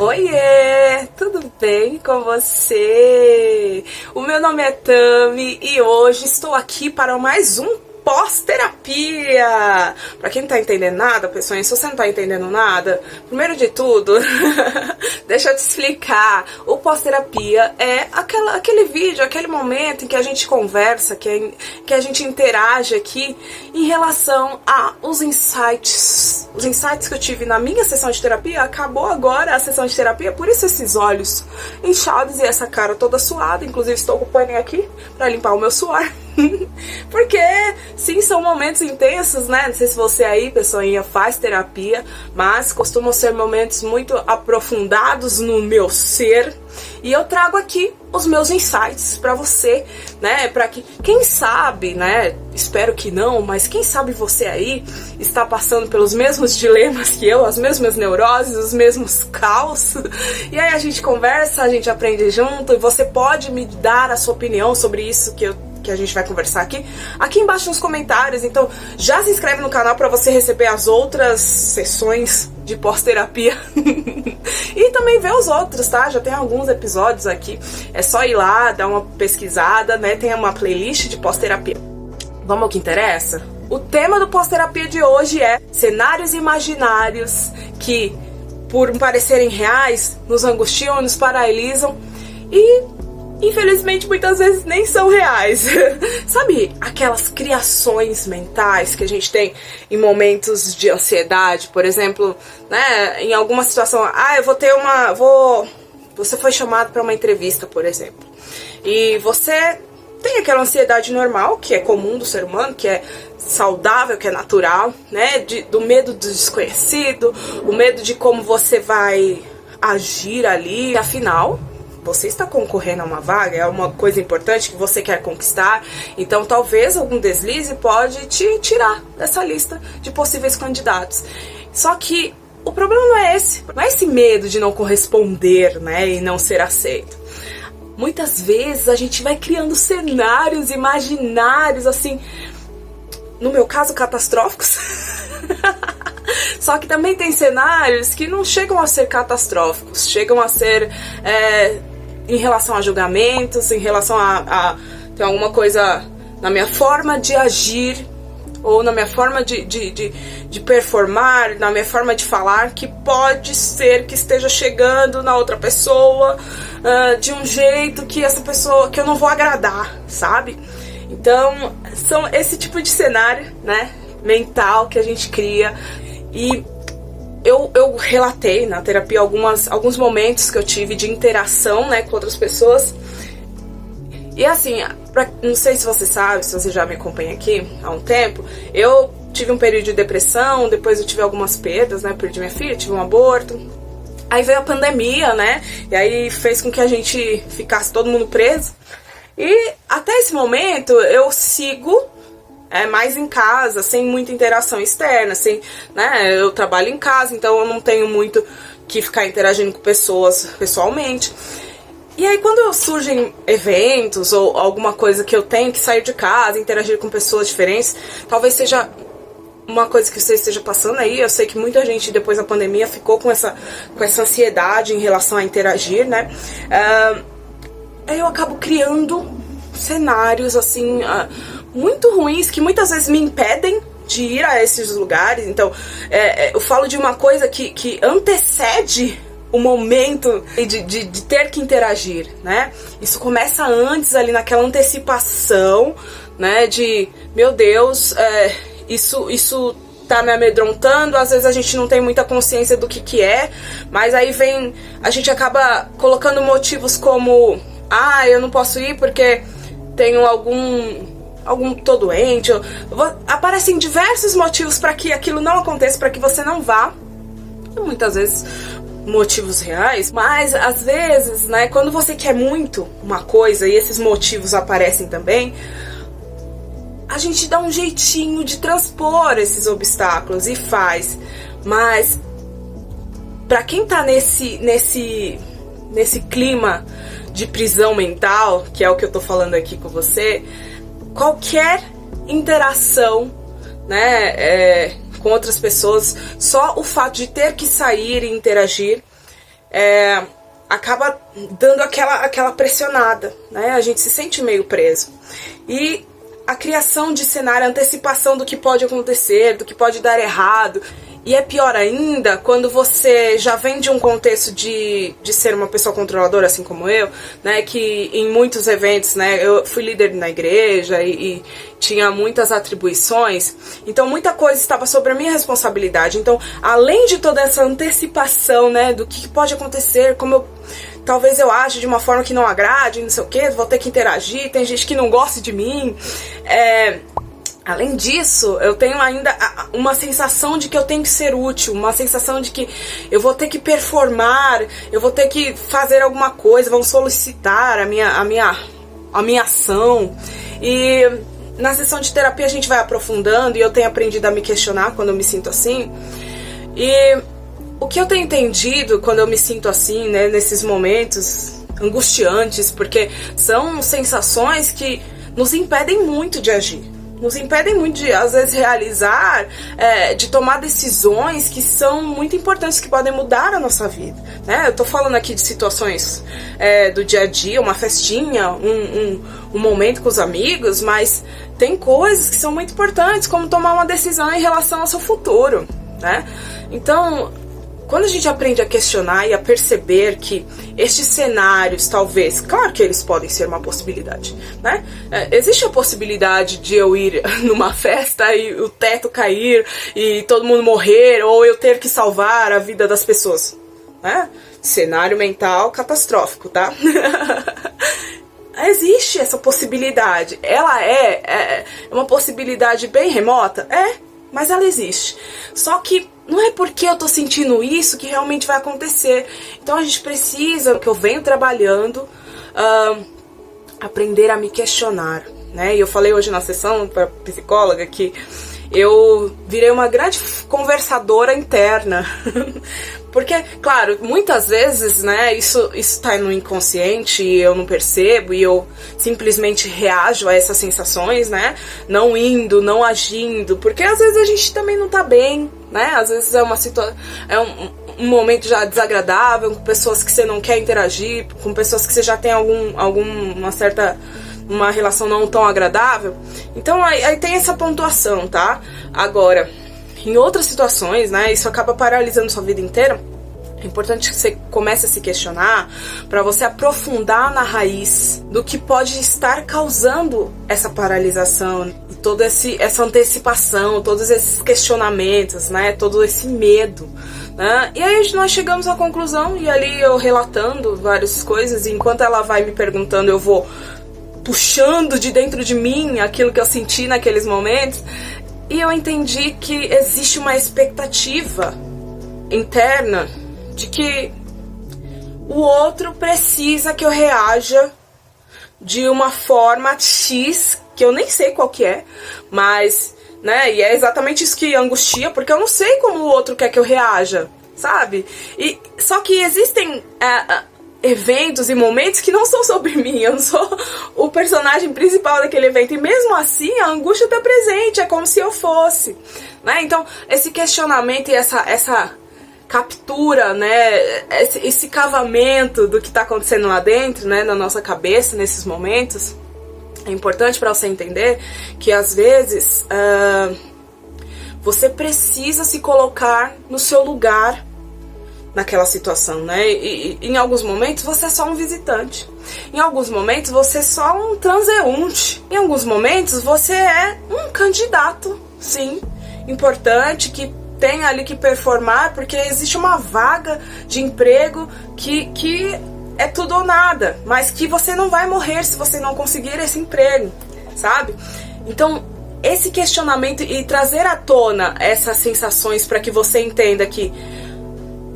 Oiê, tudo bem com você? O meu nome é Tami e hoje estou aqui para mais um pós-terapia. Pra quem não tá entendendo nada, pessoal, se você não tá entendendo nada, primeiro de tudo, deixa eu te explicar. O pós-terapia é aquele vídeo, aquele momento em que a gente conversa, que a gente interage aqui em relação aos insights. Os insights que eu tive na minha sessão de terapia. Acabou agora a sessão de terapia, por isso esses olhos inchados e essa cara toda suada. Inclusive estou com o paninho aqui pra limpar o meu suor. Porque, sim, são momentos intensos, né? Não sei se você aí, pessoinha, faz terapia, mas costumam ser momentos muito aprofundados no meu ser. E eu trago aqui os meus insights pra você, né? Pra que, quem sabe, né? Espero que não, mas quem sabe você aí está passando pelos mesmos dilemas que eu, as mesmas neuroses, os mesmos caos. E aí a gente conversa, a gente aprende junto e você pode me dar a sua opinião sobre isso que a gente vai conversar aqui embaixo nos comentários. Então já se inscreve no canal para você receber as outras sessões de pós-terapia e também ver os outros, tá? Já tem alguns episódios aqui, é só ir lá, dar uma pesquisada, né? Tem uma playlist de pós-terapia. Vamos ao que interessa? O tema do pós-terapia de hoje é cenários imaginários que, por parecerem reais, nos angustiam, nos paralisam e infelizmente muitas vezes nem são reais. Sabe aquelas criações mentais que a gente tem em momentos de ansiedade, por exemplo, né, em alguma situação, você foi chamado para uma entrevista, por exemplo, e você tem aquela ansiedade normal, que é comum do ser humano, que é saudável, que é natural, né, do medo do desconhecido, o medo de como você vai agir ali, afinal você está concorrendo a uma vaga, é uma coisa importante que você quer conquistar, então talvez algum deslize pode te tirar dessa lista de possíveis candidatos. Só que o problema não é esse medo de não corresponder, né, e não ser aceito. Muitas vezes a gente vai criando cenários imaginários, assim, no meu caso, catastróficos. Só que também tem cenários que não chegam a ser catastróficos, chegam a ser em relação a julgamentos, em relação a tem alguma coisa na minha forma de agir, ou na minha forma de performar, na minha forma de falar, que pode ser que esteja chegando na outra pessoa de um jeito que essa pessoa, que eu não vou agradar, sabe? Então, são esse tipo de cenário, né, mental que a gente cria. E eu relatei na terapia alguns momentos que eu tive de interação, né, com outras pessoas. E assim, não sei se você sabe, se você já me acompanha aqui há um tempo, eu tive um período de depressão, depois eu tive algumas perdas, né, perdi minha filha, tive um aborto. Aí veio a pandemia, né, e aí fez com que a gente ficasse todo mundo preso. E até esse momento eu sigo mais em casa, sem muita interação externa, né, eu trabalho em casa, então eu não tenho muito que ficar interagindo com pessoas pessoalmente. E aí quando surgem eventos ou alguma coisa que eu tenho que sair de casa, interagir com pessoas diferentes, talvez seja uma coisa que você esteja passando aí. Eu sei que muita gente depois da pandemia ficou com essa ansiedade em relação a interagir, né? Aí eu acabo criando cenários assim muito ruins que muitas vezes me impedem de ir a esses lugares. Então eu falo de uma coisa que antecede o momento de ter que interagir, né? Isso começa antes, ali naquela antecipação, né? De, meu Deus, isso tá me amedrontando. Às vezes a gente não tem muita consciência do que é, mas aí a gente acaba colocando motivos como, eu não posso ir porque tenho tô doente. Aparecem diversos motivos para que aquilo não aconteça, para que você não vá. E muitas vezes motivos reais, mas às vezes, né, quando você quer muito uma coisa e esses motivos aparecem também, a gente dá um jeitinho de transpor esses obstáculos e faz. Mas pra quem tá nesse clima de prisão mental, que é o que eu tô falando aqui com você, qualquer interação, né, com outras pessoas, só o fato de ter que sair e interagir, acaba dando aquela pressionada, né? A gente se sente meio preso. E a criação de cenário, a antecipação do que pode acontecer, do que pode dar errado. E é pior ainda quando você já vem de um contexto de ser uma pessoa controladora, assim como eu, né, que em muitos eventos, né, eu fui líder na igreja e tinha muitas atribuições, então muita coisa estava sobre a minha responsabilidade. Então, além de toda essa antecipação, né, do que pode acontecer, talvez eu age de uma forma que não agrade, não sei o que, vou ter que interagir, tem gente que não gosta de mim, além disso, eu tenho ainda uma sensação de que eu tenho que ser útil, uma sensação de que eu vou ter que performar, eu vou ter que fazer alguma coisa, vão solicitar a minha ação. E na sessão de terapia a gente vai aprofundando e eu tenho aprendido a me questionar quando eu me sinto assim. E o que eu tenho entendido quando eu me sinto assim, né, nesses momentos angustiantes, porque são sensações que nos impedem muito de agir. Nos impedem muito de, às vezes, realizar, de tomar decisões que são muito importantes, que podem mudar a nossa vida, né? Eu tô falando aqui de situações do dia a dia, uma festinha, um momento com os amigos, mas tem coisas que são muito importantes, como tomar uma decisão em relação ao seu futuro, né? Então, quando a gente aprende a questionar e a perceber que estes cenários, talvez, claro que eles podem ser uma possibilidade, né? Existe a possibilidade de eu ir numa festa e o teto cair e todo mundo morrer, ou eu ter que salvar a vida das pessoas, né? Cenário mental catastrófico, tá? Existe essa possibilidade. Ela é uma possibilidade bem remota? Mas ela existe. Só que não é porque eu tô sentindo isso que realmente vai acontecer. Então a gente precisa, que eu venho trabalhando, aprender a me questionar, né? E eu falei hoje na sessão pra psicóloga que eu virei uma grande conversadora interna. Porque, claro, muitas vezes, né, isso tá no inconsciente e eu não percebo e eu simplesmente reajo a essas sensações, né, não indo, não agindo, porque às vezes a gente também não tá bem, né, às vezes é uma situação, um momento já desagradável, com pessoas que você não quer interagir, com pessoas que você já tem uma relação não tão agradável. Então aí tem essa pontuação, tá? Agora, em outras situações, né, isso acaba paralisando sua vida inteira. É importante que você comece a se questionar para você aprofundar na raiz do que pode estar causando essa paralisação e toda essa antecipação, todos esses questionamentos, né, todo esse medo, né? E aí nós chegamos à conclusão, e ali eu relatando várias coisas, e enquanto ela vai me perguntando, eu vou puxando de dentro de mim aquilo que eu senti naqueles momentos. E eu entendi que existe uma expectativa interna de que o outro precisa que eu reaja de uma forma X, que eu nem sei qual que é, mas, né, e é exatamente isso que angustia, porque eu não sei como o outro quer que eu reaja, sabe? E só que existem eventos e momentos que não são sobre mim, eu não sou o personagem principal daquele evento, e mesmo assim a angústia está presente, é como se eu fosse, né? Então esse questionamento e essa captura, né, esse cavamento do que está acontecendo lá dentro, né, na nossa cabeça nesses momentos, é importante para você entender que às vezes você precisa se colocar no seu lugar naquela situação, né? E em alguns momentos você é só um visitante. Em alguns momentos você é só um transeunte. Em alguns momentos você é um candidato, sim, importante, que tem ali que performar, porque existe uma vaga de emprego que é tudo ou nada, mas que você não vai morrer se você não conseguir esse emprego, sabe? Então, esse questionamento e trazer à tona essas sensações para que você entenda que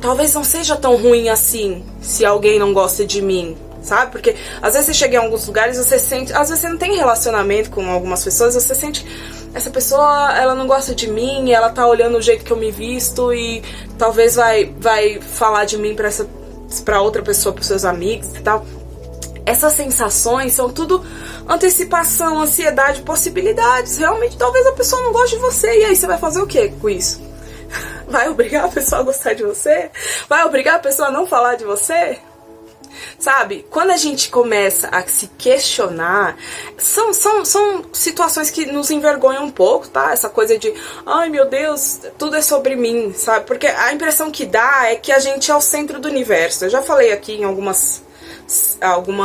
talvez não seja tão ruim assim se alguém não gosta de mim, sabe? Porque às vezes você chega em alguns lugares e você sente... Às vezes você não tem relacionamento com algumas pessoas, você sente... Essa pessoa, ela não gosta de mim, ela tá olhando o jeito que eu me visto e talvez vai falar de mim pra outra pessoa, pros seus amigos e tal. Essas sensações são tudo antecipação, ansiedade, possibilidades. Realmente, talvez a pessoa não goste de você. E aí, você vai fazer o quê com isso? Vai obrigar a pessoa a gostar de você? Vai obrigar a pessoa a não falar de você? Sabe, quando a gente começa a se questionar, são situações que nos envergonham um pouco, tá? Essa coisa de, ai meu Deus, tudo é sobre mim, sabe? Porque a impressão que dá é que a gente é o centro do universo. Eu já falei aqui em algumas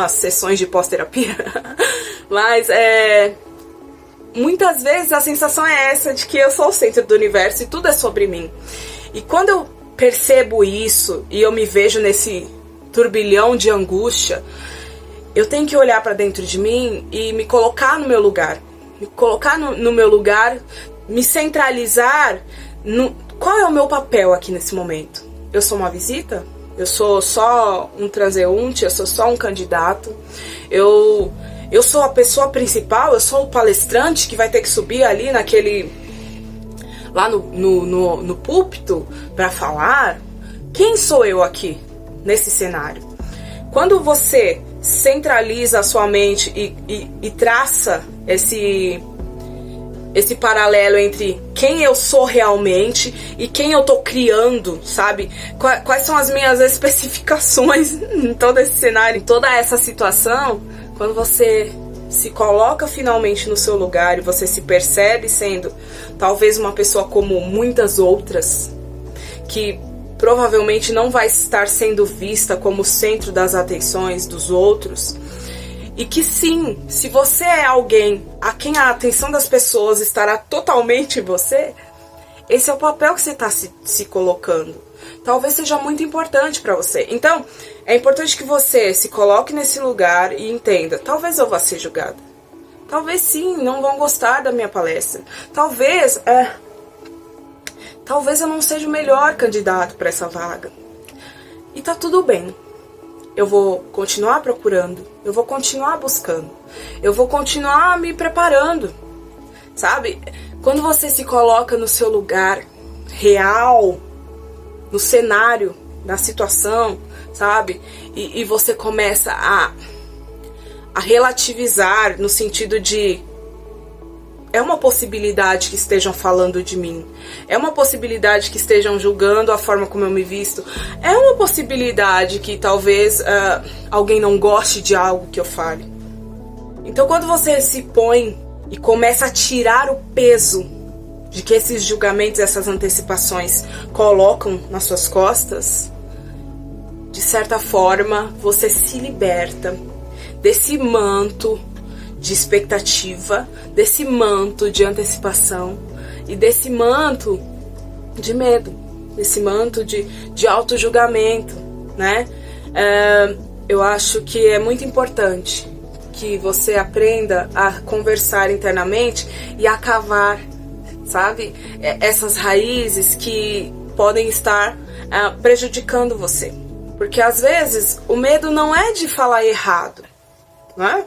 sessões de pós-terapia, mas muitas vezes a sensação é essa, de que eu sou o centro do universo e tudo é sobre mim. E quando eu percebo isso e eu me vejo nesse turbilhão de angústia, eu tenho que olhar para dentro de mim e me colocar no meu lugar. Me colocar no meu lugar, me centralizar no qual é o meu papel aqui nesse momento. Eu sou uma visita? Eu sou só um transeunte? Eu sou só um candidato? Eu sou a pessoa principal? Eu sou o palestrante que vai ter que subir ali lá no púlpito para falar? Quem sou eu aqui nesse cenário? Quando você centraliza a sua mente e traça esse paralelo entre quem eu sou realmente e quem eu tô criando, sabe? Quais são as minhas especificações em todo esse cenário, em toda essa situação, quando você se coloca finalmente no seu lugar e você se percebe sendo talvez uma pessoa como muitas outras, que provavelmente não vai estar sendo vista como o centro das atenções dos outros, e que sim, se você é alguém a quem a atenção das pessoas estará totalmente em você, esse é o papel que você está se colocando. Talvez seja muito importante para você. Então, é importante que você se coloque nesse lugar e entenda, talvez eu vá ser julgada. Talvez sim, não vão gostar da minha palestra. Talvez eu não seja o melhor candidato para essa vaga. E tá tudo bem. Eu vou continuar procurando, eu vou continuar buscando, eu vou continuar me preparando, sabe? Quando você se coloca no seu lugar real, no cenário, na situação, sabe? E você começa a relativizar no sentido de é uma possibilidade que estejam falando de mim. É uma possibilidade que estejam julgando a forma como eu me visto. É uma possibilidade que talvez alguém não goste de algo que eu fale. Então, quando você se põe e começa a tirar o peso de que esses julgamentos, essas antecipações colocam nas suas costas, de certa forma, você se liberta desse manto de expectativa, desse manto de antecipação e desse manto de medo, desse manto de auto-julgamento, né? Eu acho que é muito importante que você aprenda a conversar internamente e a cavar, sabe? Essas raízes que podem estar prejudicando você. Porque às vezes o medo não é de falar errado, não é?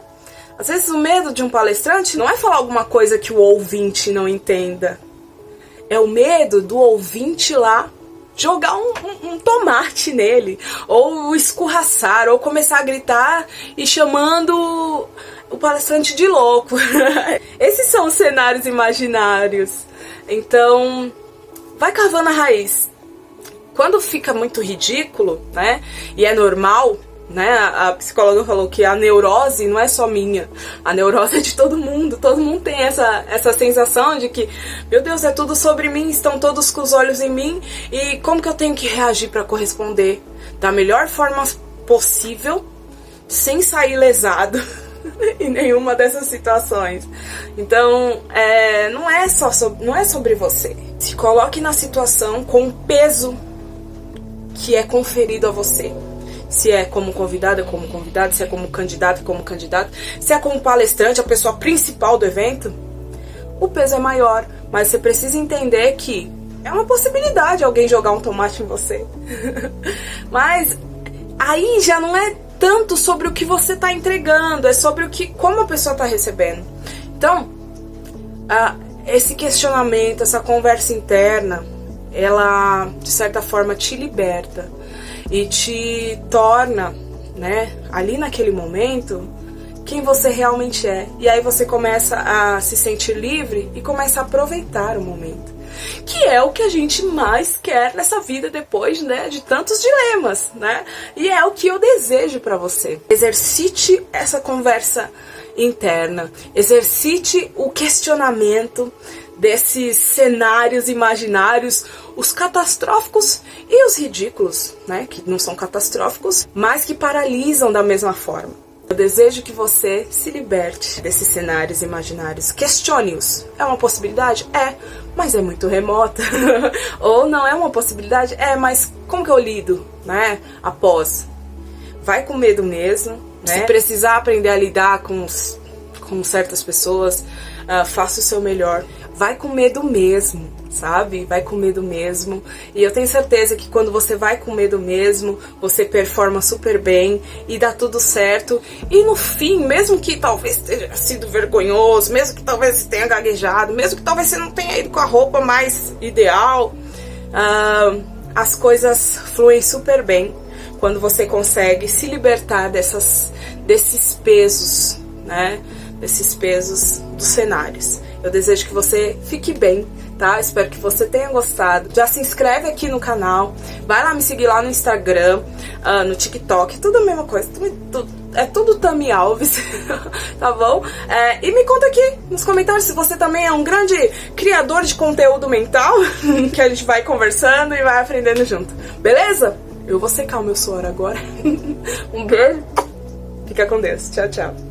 Às vezes o medo de um palestrante não é falar alguma coisa que o ouvinte não entenda. É o medo do ouvinte lá jogar um tomate nele, ou escorraçar, ou começar a gritar e chamando o palestrante de louco. Esses são os cenários imaginários. Então, vai cavando a raiz. Quando fica muito ridículo, né, e é normal, né, a psicóloga falou que a neurose não é só minha, a neurose é de todo mundo tem essa sensação de que, meu Deus, é tudo sobre mim, estão todos com os olhos em mim, e como que eu tenho que reagir para corresponder da melhor forma possível, sem sair lesado em nenhuma dessas situações. Então, não é sobre você. Se coloque na situação com o peso que é conferido a você. Se é como convidado, é como convidado. Se é como candidato, é como candidato. Se é como palestrante, a pessoa principal do evento, o peso é maior. Mas você precisa entender que é uma possibilidade alguém jogar um tomate em você. Mas aí já não é tanto sobre o que você está entregando, é sobre como a pessoa está recebendo. Então, esse questionamento, essa conversa interna, ela de certa forma te liberta e te torna, né, ali naquele momento, quem você realmente é. E aí você começa a se sentir livre e começa a aproveitar o momento. que é o que a gente mais quer nessa vida depois, né, de tantos dilemas, né? E é o que eu desejo pra você. Exercite essa conversa interna, exercite o questionamento desses cenários imaginários, os catastróficos e os ridículos, né, que não são catastróficos, mas que paralisam da mesma forma. Eu desejo que você se liberte desses cenários imaginários. Questione-os. É uma possibilidade? É, mas é muito remota. Ou não é uma possibilidade? É, mas como que eu lido, né, após? Vai com medo mesmo, né? Se precisar aprender a lidar com certas pessoas, faça o seu melhor. Vai com medo mesmo, sabe? Vai com medo mesmo. E eu tenho certeza que quando você vai com medo mesmo, você performa super bem e dá tudo certo. E no fim, mesmo que talvez tenha sido vergonhoso, mesmo que talvez você tenha gaguejado, mesmo que talvez você não tenha ido com a roupa mais ideal, as coisas fluem super bem quando você consegue se libertar desses pesos, né? Desses pesos dos cenários. Eu desejo que você fique bem, tá? Espero que você tenha gostado. Já se inscreve aqui no canal, vai lá me seguir lá no Instagram, no TikTok, tudo a mesma coisa, é tudo Tami Alves, tá bom? E me conta aqui nos comentários se você também é um grande criador de conteúdo mental, que a gente vai conversando e vai aprendendo junto, beleza? Eu vou secar o meu suor agora. Um beijo, fica com Deus, tchau, tchau.